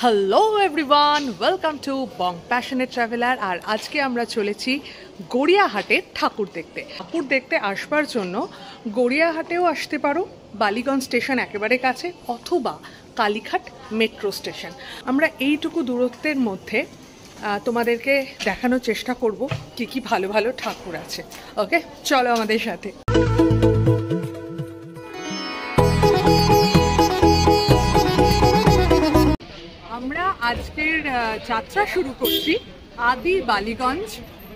Hello everyone, welcome to Bong Passionate Traveller. আর আজকে আমরা চলেছি গড়িয়াহাটে ঠাকুর দেখতে আসবার জন্য গড়িয়াহাটেও আসতে পারো, বালিগঞ্জ স্টেশন একেবারে কাছে, অথবা কালীঘাট মেট্রো স্টেশন। আমরা এইটুকু দূরত্বের মধ্যে তোমাদেরকে দেখানোর চেষ্টা করব কি কি ভালো ভালো ঠাকুর আছে। ওকে, চলো আমাদের সাথে। আমরা আজকের যাত্রা শুরু করছি আদি বালিগঞ্জ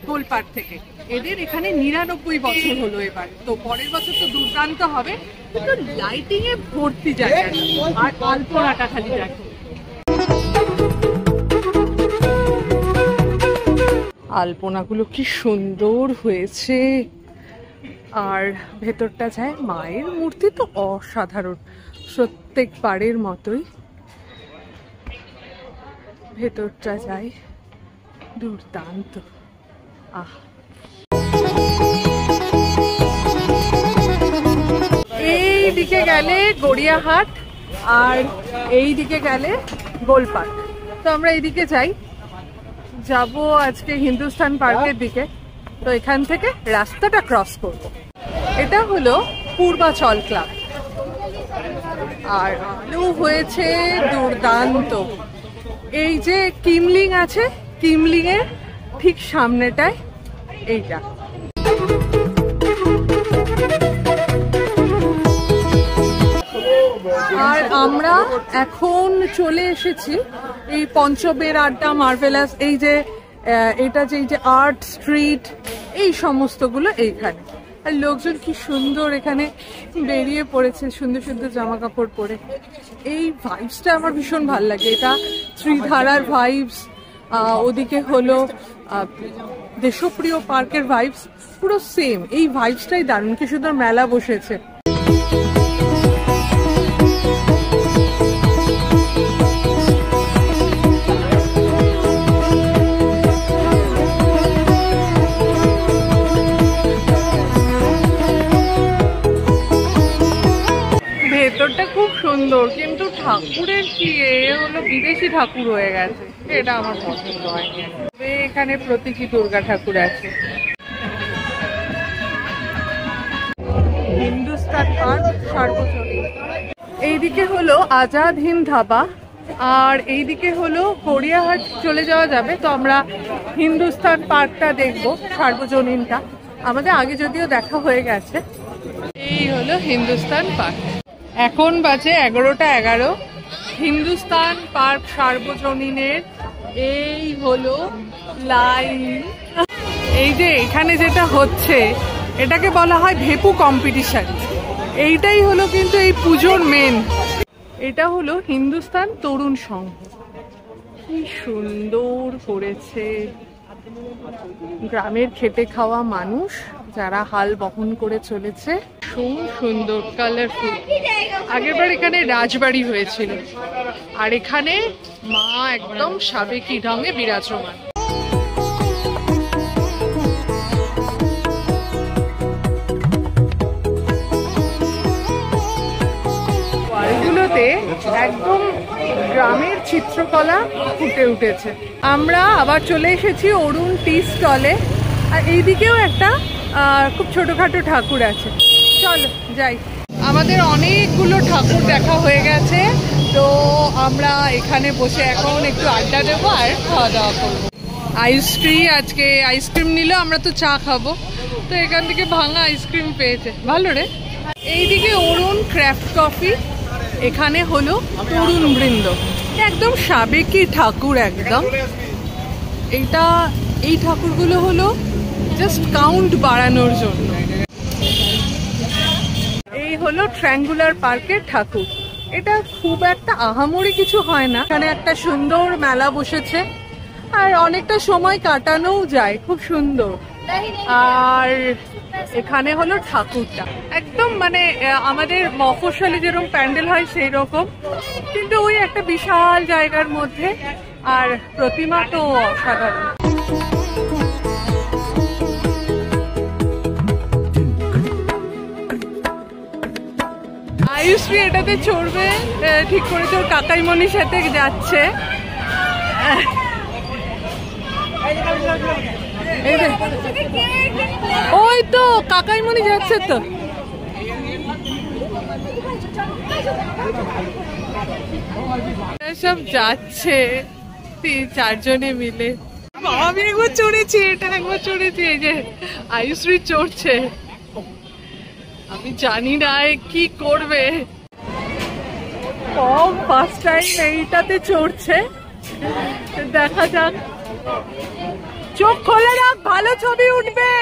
গোলপাড় থেকে। এদের এখানে 99 বছর হলো এবার, তো পরের বছর তো দুর্দান্ত হবে। কিন্তু লাইটিং এ ভর্তি জায়গা, আর আলপনাটা খালি দেখো। আলপনাগুলো কি সুন্দর হয়েছে, আর ভেতরটা যায়, মায়ের মূর্তি তো অসাধারণ, প্রত্যেক বারের মতোই ভেতরটা যায়, দুর্দান্ত। এই দিকে গেলে গড়িয়াহাট আর এই দিকে গেলে গোলপাড়। তো আমরা এইদিকে যাব আজকে হিন্দুস্তান পার্কের দিকে। তো এখান থেকে রাস্তাটা ক্রস করব। এটা হলো পূর্বাচল ক্লাব, আর আলো হয়েছে দুর্দান্ত। এই যে কিমলিং আছে, কিমলিং এর ঠিক সামনেটায় এইটা। আর আমরা এখন চলে এসেছি এই পঞ্চবের আড্ডা, মার্ভেলাস, এই যে এটা যে এই যে আর্ট স্ট্রিট, এই সমস্তগুলো এইখানে। আর লোকজন কি সুন্দর এখানে বেরিয়ে পড়েছে, সুন্দর সুন্দর জামা কাপড় পরে। এই ভাইবসটা আমার ভীষণ ভাল লাগে। এটা শ্রীধারার ভাইবস, ওদিকে হলো দেশপ্রিয় পার্কের ভাইবস, পুরো সেম। এই ভাইবসটাই দারুণ। কি সুন্দর মেলা বসেছে। ভেতরটা খুব সুন্দর, কিন্তু ঠাকুরের কি হলো বিদেশি ঠাকুর হয়ে গেছে, এটা আমার পছন্দ হয়নি। এখানে প্রতীকী দুর্গা ঠাকুর আছে। হিন্দুস্তান পার্ক সার্বজনীন। এইদিকে হলো আজাদ হিন্দ ধাবা, আর এইদিকে হলো গড়িয়াহাট চলে যাওয়া যাবে। তো আমরা হিন্দুস্তান পার্কটা দেখবো, সার্বজনীনটা। আমাদের আগে যদিও দেখা হয়ে গেছে। এই হলো হিন্দুস্তান পার্ক। এখন বাজে 11:11। হিন্দুস্তান পার্ক সার্বজনীনের এই হলো লাইন। এই যে এখানে যেটা হচ্ছে, এটাকে বলা হয় ভেপু কম্পিটিশন। এইটাই হলো কিন্তু এই পুজোর মেন। এটা হলো হিন্দুস্তান তরুণ সংঘ। কি সুন্দর করেছে। গ্রামের খেটে খাওয়া মানুষ যারা হাল বহন করে চলেছে, সুন্দর কালারফুল। আগেরবার এখানে রাজবাড়ি হয়েছিল, আর এখানে মা একদম সাবেকি ঢঙে বিরাজমান। বাড়িগুলোতে একদম গ্রামের চিত্রকলা ফুটে উঠেছে। আমরা আবার চলে এসেছি অরুণ টি স্টলে, আর এইদিকেও একটা খুব ছোটখাটো ঠাকুর আছে। চলো যাই। আমাদের অনেকগুলো ঠাকুর দেখা হয়ে গেছে, তো আমরা এখানে বসে এখন একটু আড্ডা দেবো আর খাওয়া দাওয়া করবো। আজকে আইসক্রিম নিল, আমরা তো চা খাবো, তো এখান থেকে ভাঙা আইসক্রিম পেয়েছে, ভালো রে। এইদিকে অরুণ ক্রাফট কফি, এখানে হলো তরুণ বৃন্দ। একদম সাবেকি ঠাকুর একদম। এই ঠাকুরগুলো হলো জাস্ট কাউন্ট বাড়ানোর জন্য। এই হলো ট্রায়াঙ্গুলার পার্কের ঠাকুর। এটা খুব একটা আহামরি কিছু হয় না। এখানে একটা সুন্দর মেলা বসেছে, আর অনেকটা সময় কাটানোও যায়, খুব সুন্দর। আর এখানে হলো ঠাকুরটা একদম মানে আমাদের মফস্বলে যেরকম প্যান্ডেল হয় সেই রকম, কিন্তু ওই একটা বিশাল জায়গার মধ্যে। আর প্রতিমা তো অসাধারণ। আয়ুশ্রী এটাতে চড়বে ঠিক করেছে, ওর কাকাইমণির সাথে যাচ্ছে। ওই তো কাকাইমণি যাচ্ছে তো। সব যাচ্ছে 3-4 জনে মিলে। আমি একবার চড়েছি, এটা একবার চড়েছি, এই যে আয়ুশ্রী চড়ছে। আমি জানি না কি করবে, ফার্স্ট টাইম এইটাতে চড়ছে, দেখা যাক। চোখ খোলে রাখ, ভালো ছবি উঠবে।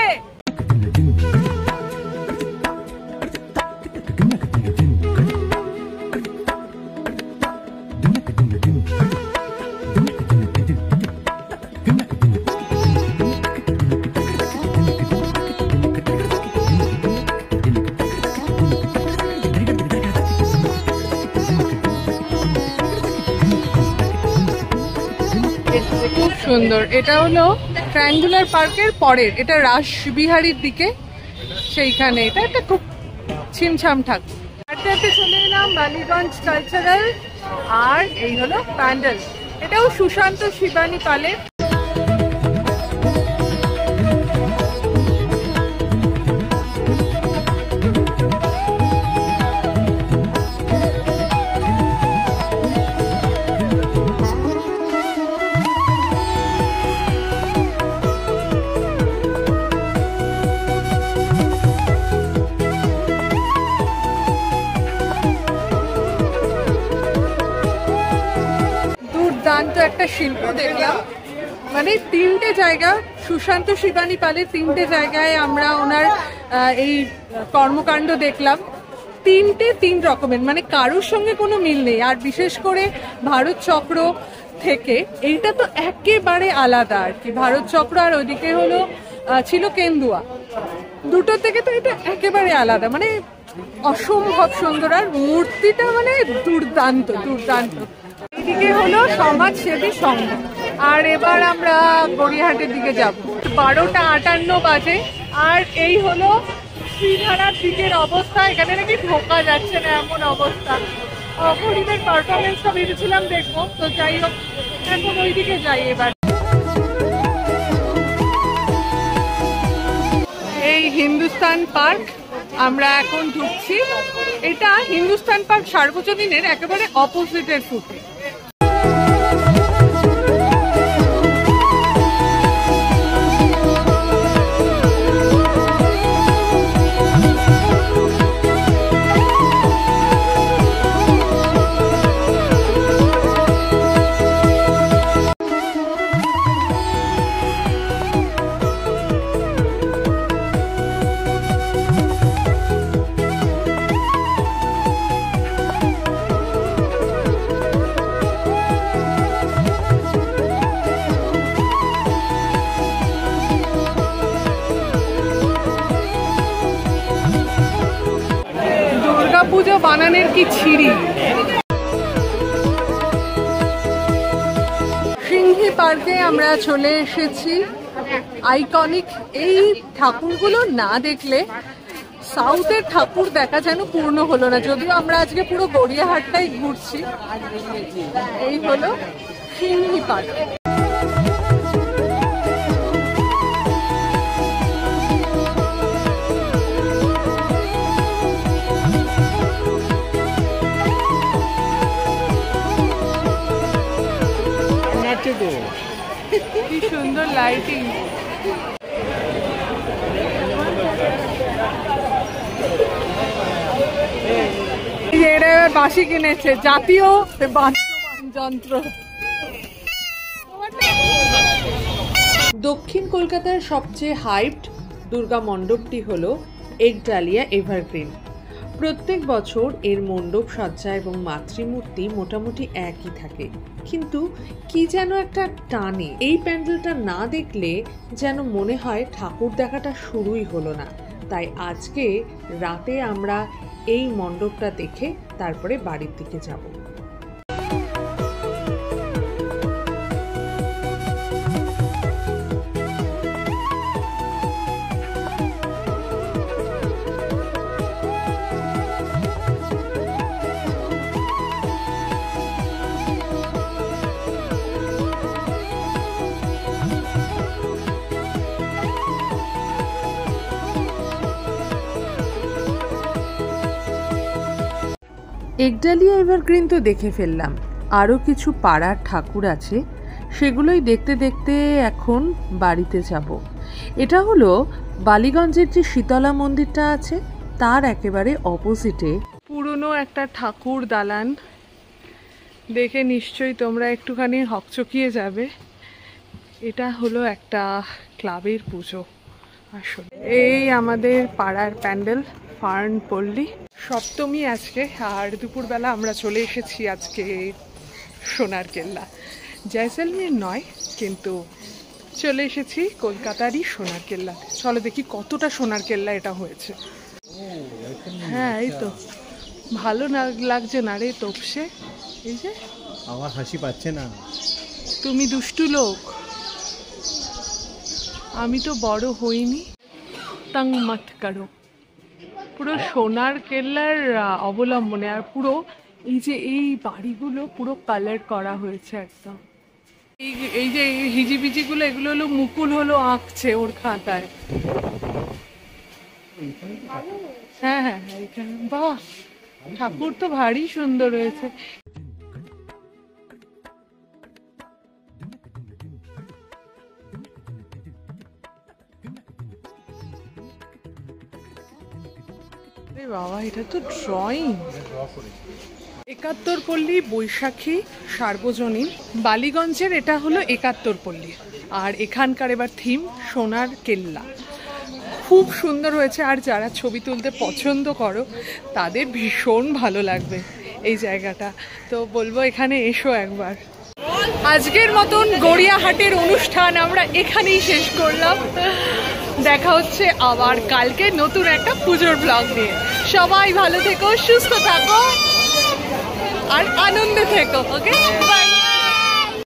খুব সুন্দর। এটা হলো ট্রায়াঙ্গুলার পার্কের পরের, এটা রাসবিহারীর দিকে, সেইখানে। এটা একটা খুব ছিমছাম ঠাকুর। হাঁটতে চলে এলাম বালিগঞ্জ কালচারাল, আর এই হলো প্যান্ডেল। এটাও সুশান্ত শিবানী পালের। দুর্দান্ত একটা শিল্প দেখলাম, মানে 3টে জায়গা, সুশান্ত শিবানী পালের 3টে জায়গায় আমরা ওনার এই কর্মকাণ্ড দেখলাম। 3 রকমের, মানে কারোর সঙ্গে কোনো মিল নেই। আর বিশেষ করে ভারত চক্র থেকে এইটা তো একেবারে আলাদা আর কি। ভারত চক্র আর ওদিকে হলো ছিল কেন্দুয়া, দুটো থেকে তো এটা একেবারে আলাদা, মানে অসম্ভব সুন্দর। আর মূর্তিটা মানে দুর্দান্ত দুর্দান্ত। এদিকে হলো সমাজসেবী সংঘ। আর এবার আমরা গড়িয়াহাটের দিকে যাব। 12:58 বাজে। আর এই হলো শ্রীধারার দিকের অবস্থা। এখানে নাকি ঢোকা যাচ্ছে না, এমন অবস্থা। অপরিমের পারফরমেন্সটা ভেবেছিলাম দেখবো, তো যাই হোক এখন ওই দিকে যাই। এবার এই হিন্দুস্তান পার্ক আমরা এখন ঢুকছি। এটা হিন্দুস্তান পার্ক সার্বজনীনের একেবারে অপোজিটের ফুটে। পুজো বানানের কি ছিরি। সিংহী পার্কে আমরা চলে এসেছি। আইকনিক এই ঠাকুরগুলো না দেখলে সাউথের ঠাকুর দেখা যেন পূর্ণ হলো না। যদিও আমরা আজকে পুরো গড়িয়াহাটটাই ঘুরছি। এই হলো সিংহী পার্ক। কি সুন্দর লাইটিং। বাঁশি কিনেছে, জাতীয় যন্ত্র। দক্ষিণ কলকাতার সবচেয়ে হাইপড দুর্গা মণ্ডপটি হলো একডালিয়া এভারগ্রিন। প্রত্যেক বছর এর মণ্ডপ সজ্জা এবং মাতৃমূর্তি মোটামুটি একই থাকে, কিন্তু কি যেন একটা টানে। এই প্যান্ডেলটা না দেখলে যেন মনে হয় ঠাকুর দেখাটা শুরুই হলো না। তাই আজকে রাতে আমরা এই মণ্ডপটা দেখে তারপরে বাড়ির দিকে যাব। একডালিয়া এভারগ্রিন তো দেখে ফেললাম, আরও কিছু পাড়ার ঠাকুর আছে, সেগুলোই দেখতে দেখতে এখন বাড়িতে যাব। এটা হলো বালিগঞ্জের যে শীতলা মন্দিরটা আছে তার একেবারে অপোজিটে পুরনো একটা ঠাকুর দালান, দেখে নিশ্চয়ই তোমরা একটুখানি হকচকিয়ে যাবে। এটা হলো একটা ক্লাবের পুজো আসলে। এই আমাদের পাড়ার প্যান্ডেল ফার্ন পল্লী, সপ্তমী আজকে, আর দুপুরবেলা আমরা চলে এসেছি আজকে সোনার কেল্লা। জয়সলমীর নয়, কিন্তু চলে এসেছি কলকাতারই সোনার কেল্লা। চলো দেখি কতটা সোনার কেল্লা এটা হয়েছে। হ্যাঁ এই তো, ভালো না লাগছে না রে তোপসে? এই যে আমার হাসি পাচ্ছে না। তুমি দুষ্টু লোক, আমি তো বড় হইনি। তাং মত করো। পুরো সোনার কেল্লার অবলম্বনে, আর পুরো এই যে এই বাড়িগুলো পুরো কালার করা হয়েছে একদম। এই যে হিজিবিজিগুলো, এগুলো হলো মুকুল হলো আঁকছে ওর খাতায়। হ্যাঁ হ্যাঁ এইখানে বাহ, ঠাকুর তো ভারী সুন্দর হয়েছে। বাবা এটা তো ড্রয়িং। ৭১ পল্লী বৈশাখী সার্বজনীন, বালিগঞ্জের এটা হলো ৭১ পল্লী, আর এখানকার এবার থিম সোনার কেল্লা। খুব সুন্দর হয়েছে, আর যারা ছবি তুলতে পছন্দ করো তাদের ভীষণ ভালো লাগবে এই জায়গাটা। তো বলবো এখানে এসো একবার। আজকের মতন গড়িয়াহাটের অনুষ্ঠান আমরা এখানেই শেষ করলাম। দেখা হচ্ছে আবার কালকে নতুন একটা পুজোর ব্লগ নিয়ে। সবাই ভালো থেকো, সুস্থ থাকো আর আনন্দে থেকো। Okay bye.